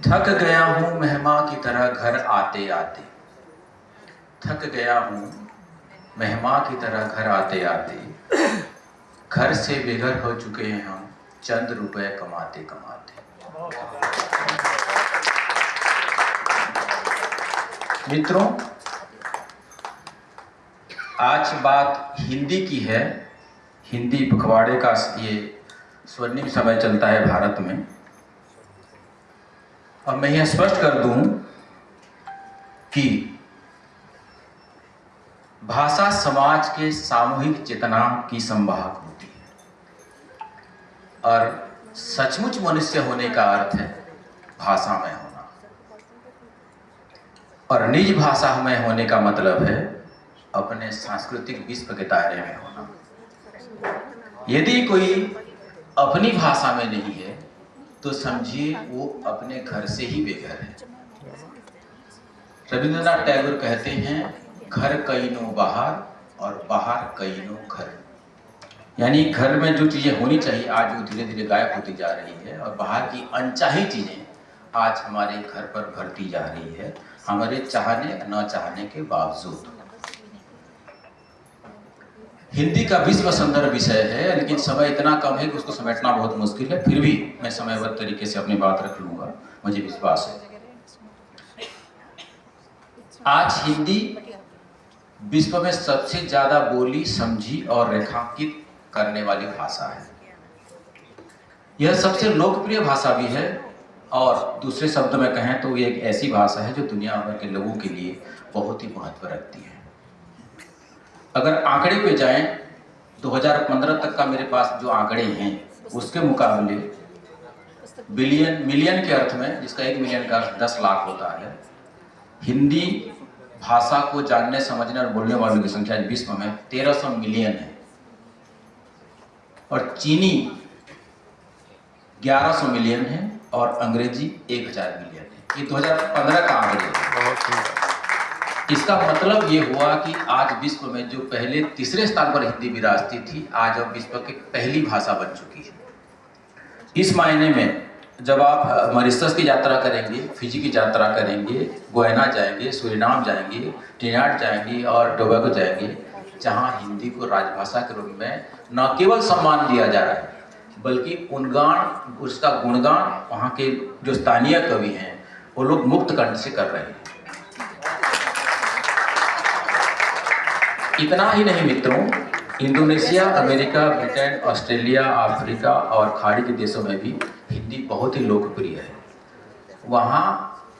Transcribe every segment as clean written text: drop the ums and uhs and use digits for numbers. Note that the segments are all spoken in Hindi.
थक गया हूँ मेहमां की तरह घर आते आते, थक गया हूँ मेहमां की तरह घर आते आते, घर से बेघर हो चुके हैं हम चंद रुपए कमाते कमाते। मित्रों, आज बात हिंदी की है। हिंदी पखवाड़े का ये स्वर्णिम समय चलता है भारत में। और मैं यह स्पष्ट कर दूं कि भाषा समाज के सामूहिक चेतना की संवाहक होती है और सचमुच मनुष्य होने का अर्थ है भाषा में होना, और निज भाषा में होने का मतलब है अपने सांस्कृतिक विश्व के दायरे में होना। यदि कोई अपनी भाषा में नहीं है तो समझिए वो अपने घर से ही बेघर है। रविंद्रनाथ टैगोर कहते हैं, घर कईनो बाहर और बाहर कईनो घर। यानी घर में जो चीजें होनी चाहिए आज वो धीरे धीरे गायब होती जा रही है और बाहर की अनचाही चीजें आज हमारे घर पर भरती जा रही है, हमारे चाहने न चाहने के बावजूद। हिंदी का विश्व सुंदर विषय है, लेकिन समय इतना कम है कि उसको समेटना बहुत मुश्किल है। फिर भी मैं समयबद्ध तरीके से अपनी बात रख लूंगा, मुझे विश्वास है। आज हिंदी विश्व में सबसे ज्यादा बोली, समझी और रेखांकित करने वाली भाषा है। यह सबसे लोकप्रिय भाषा भी है और दूसरे शब्द में कहें तो ये एक ऐसी भाषा है जो दुनिया भर के लोगों के लिए बहुत ही महत्व रखती है। अगर आंकड़े पे जाएं, 2015 तक का मेरे पास जो आंकड़े हैं उसके मुकाबले बिलियन, मिलियन के अर्थ में, जिसका 1 मिलियन का 10 लाख होता है, हिंदी भाषा को जानने, समझने और बोलने वालों की संख्या विश्व में 1300 मिलियन है और चीनी 1100 मिलियन है और अंग्रेजी 1000 मिलियन है। ये 2015 का आंकड़े है। इसका मतलब ये हुआ कि आज विश्व में जो पहले तीसरे स्थान पर हिंदी विराजती थी, आज अब विश्व की पहली भाषा बन चुकी है। इस मायने में जब आप मॉरिशस की यात्रा करेंगे, फिजी की यात्रा करेंगे, गुयाना जाएंगे, सूरीनाम जाएंगे, ट्रिनिडाद जाएंगे और टोबैगो जाएंगे, जहां हिंदी को राजभाषा के रूप में न केवल सम्मान दिया जा रहा है बल्कि उसका गुणगान वहाँ के जो स्थानीय कवि हैं वो लोग मुक्त कंठ से कर रहे हैं। इतना ही नहीं मित्रों, Indonesia, America, Britain, Australia, Africa और खाड़ी के देशों में भी हिंदी बहुत ही लोकप्रिय है। वहाँ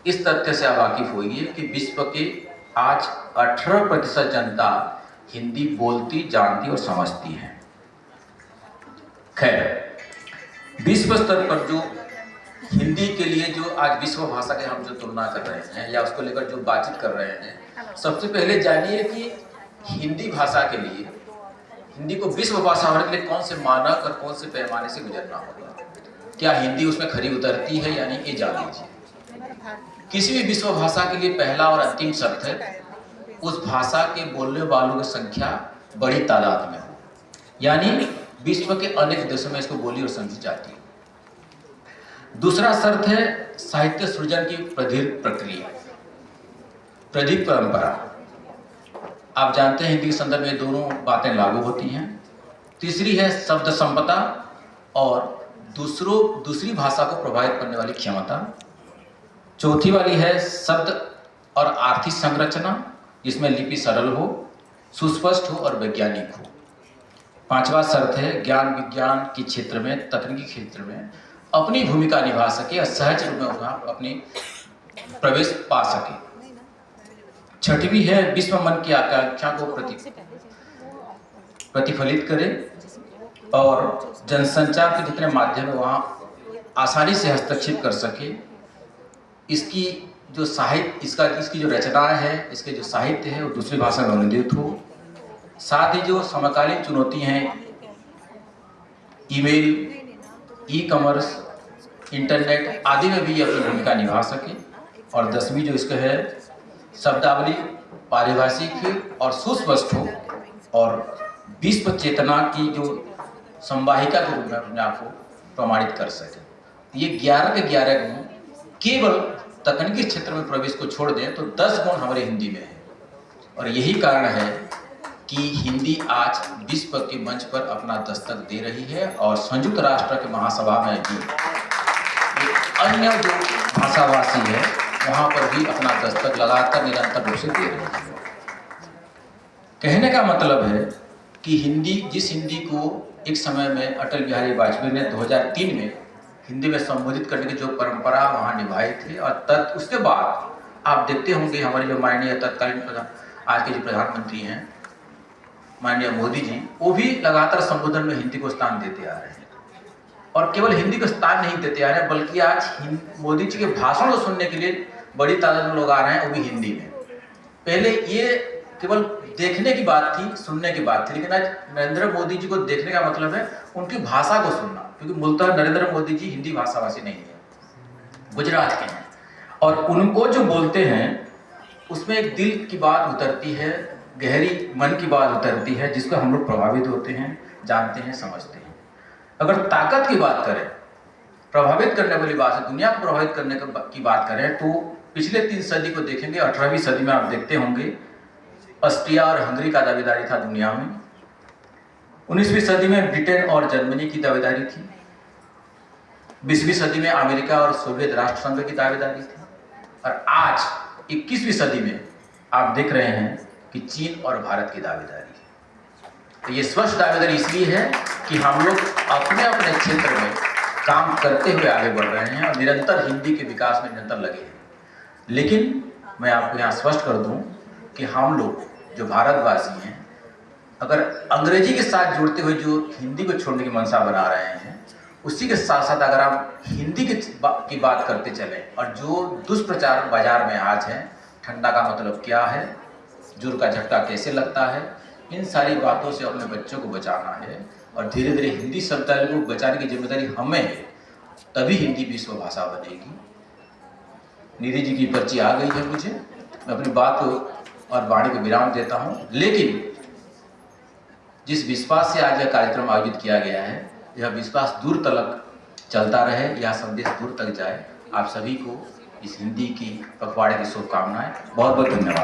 इस तथ्य से आप वाकिफ होइए कि विश्व के आज 18% जनता हिंदी बोलती, जानती और समझती है। खैर, विश्व स्तर पर जो हिंदी के लिए जो आज विश्व भाषा के हम जो तुलना कर रहे हैं या उसको लेकर जो बातचीत कर रहे हैं, सबसे पहले जानिए कि हिंदी भाषा के लिए, हिंदी को विश्व भाषा होने के लिए कौन से मानक और कौन से पैमाने से गुजरना होगा। क्या हिंदी उसमें खरी उतरती है यानी ये जान लीजिए। किसी भी विश्व भाषा के लिए पहला और अंतिम शर्त है उस भाषा के बोलने वालों की संख्या बड़ी तादाद में हो, यानी विश्व के अनेक देशों में इसको बोली और समझी जाती है। दूसरा शर्त है साहित्य सृजन की प्रदीर्घ प्रक्रिया, प्रदीर्घ परंपरा। आप जानते हैं हिंदी के संदर्भ में दोनों बातें लागू होती हैं। तीसरी है शब्द संपदा और दूसरी भाषा को प्रभावित करने वाली क्षमता। चौथी वाली है शब्द और आर्थिक संरचना, जिसमें लिपि सरल हो, सुस्पष्ट हो और वैज्ञानिक हो। पांचवा शर्त है ज्ञान विज्ञान के क्षेत्र में, तकनीकी क्षेत्र में अपनी भूमिका निभा सके और सहज रूप में वहाँ अपनी प्रवेश पा सके। छठवीं है विश्व मन की आकांक्षा को प्रतिफलित करे और जनसंचार के जितने माध्यम है वहाँ आसानी से हस्तक्षेप कर सके। इसकी जो साहित्य, इसकी जो रचनाएं है, इसके जो साहित्य है वो दूसरी भाषा में अनुदित हो। साथ ही जो समकालीन चुनौती हैं, ईमेल, ई-कॉमर्स, इंटरनेट आदि में भी ये अपनी भूमिका निभा सके। और 10वीं जो इसका है शब्दावली पारिभाषिक और सुस्पष्ट हो और विश्व चेतना की जो संवाहिका के रूप में अपने आप को प्रमाणित कर सके। ये 11 के 11 गुण केवल तकनीकी क्षेत्र में प्रवेश को छोड़ दें तो 10 गुण हमारे हिंदी में है। और यही कारण है कि हिंदी आज विश्व के मंच पर अपना दस्तक दे रही है और संयुक्त राष्ट्र के महासभा में भी अन्य जो भाषाभाषी है वहां पर भी अपना दस्तक लगाकर निरंतर रूप से दे रही है। कहने का मतलब है कि जिस हिंदी को एक समय में अटल बिहारी वाजपेयी ने 2003 में हिंदी में संबोधित करने की जो परंपरा वहां निभाई थी, और उसके बाद आप देखते होंगे हमारे जो माननीय तत्कालीन आज के जो प्रधानमंत्री हैं माननीय मोदी जी, वो भी लगातार संबोधन में हिंदी को स्थान देते आ रहे हैं। और केवल हिंदी को स्थान नहीं देते आ रहे हैं बल्कि आज मोदी जी के भाषण को सुनने के लिए बड़ी तादाद में लोग आ रहे हैं, वो भी हिंदी में। पहले ये केवल देखने की बात थी, सुनने की बात थी, लेकिन आज नरेंद्र मोदी जी को देखने का मतलब है उनकी भाषा को सुनना, क्योंकि मूलतः नरेंद्र मोदी जी हिंदी भाषाभाषी नहीं है, गुजरात के हैं। और उनको जो बोलते हैं उसमें एक दिल की बात उतरती है, गहरी मन की बात उतरती है, जिसको हम लोग प्रभावित होते हैं, जानते हैं, समझते हैं। अगर ताकत की बात करें, प्रभावित करने वाली बात है, दुनिया को प्रभावित करने की बात करें तो पिछले 3 सदी को देखेंगे। 18वीं सदी में आप देखते होंगे ऑस्ट्रिया और हंगरी का दावेदारी था दुनिया में। 19वीं सदी में ब्रिटेन और जर्मनी की दावेदारी थी। 20वीं सदी में अमेरिका और सोवियत राष्ट्र संघ की दावेदारी थी। और आज 21वीं सदी में आप देख रहे हैं कि चीन और भारत की दावेदारी है। तो ये स्पष्ट दावेदारी इसलिए है कि हम लोग अपने अपने क्षेत्र में काम करते हुए आगे बढ़ रहे हैं और निरंतर हिंदी के विकास में निरंतर लगे हैं। लेकिन मैं आपको यहाँ स्पष्ट कर दूं कि हम लोग जो भारतवासी हैं, अगर अंग्रेजी के साथ जुड़ते हुए जो हिंदी को छोड़ने की मंशा बना रहे हैं, उसी के साथ साथ अगर हम हिंदी की बात करते चलें, और जो दुष्प्रचार बाजार में आज है, ठंडा का मतलब क्या है, जुर का झटका कैसे लगता है, इन सारी बातों से अपने बच्चों को बचाना है और धीरे धीरे हिंदी शब्दावली को बचाने की जिम्मेदारी हमें है, तभी हिंदी विश्व भाषा बनेगी। निधि जी की पर्ची आ गई है, मुझे मैं अपनी बात को और वाणी को विराम देता हूं। लेकिन जिस विश्वास से आज यह कार्यक्रम आयोजित किया गया है, यह विश्वास दूर तक चलता रहे, यह संदेश दूर तक जाए। आप सभी को इस हिंदी की पखवाड़े की शुभकामनाएं। बहुत बहुत धन्यवाद।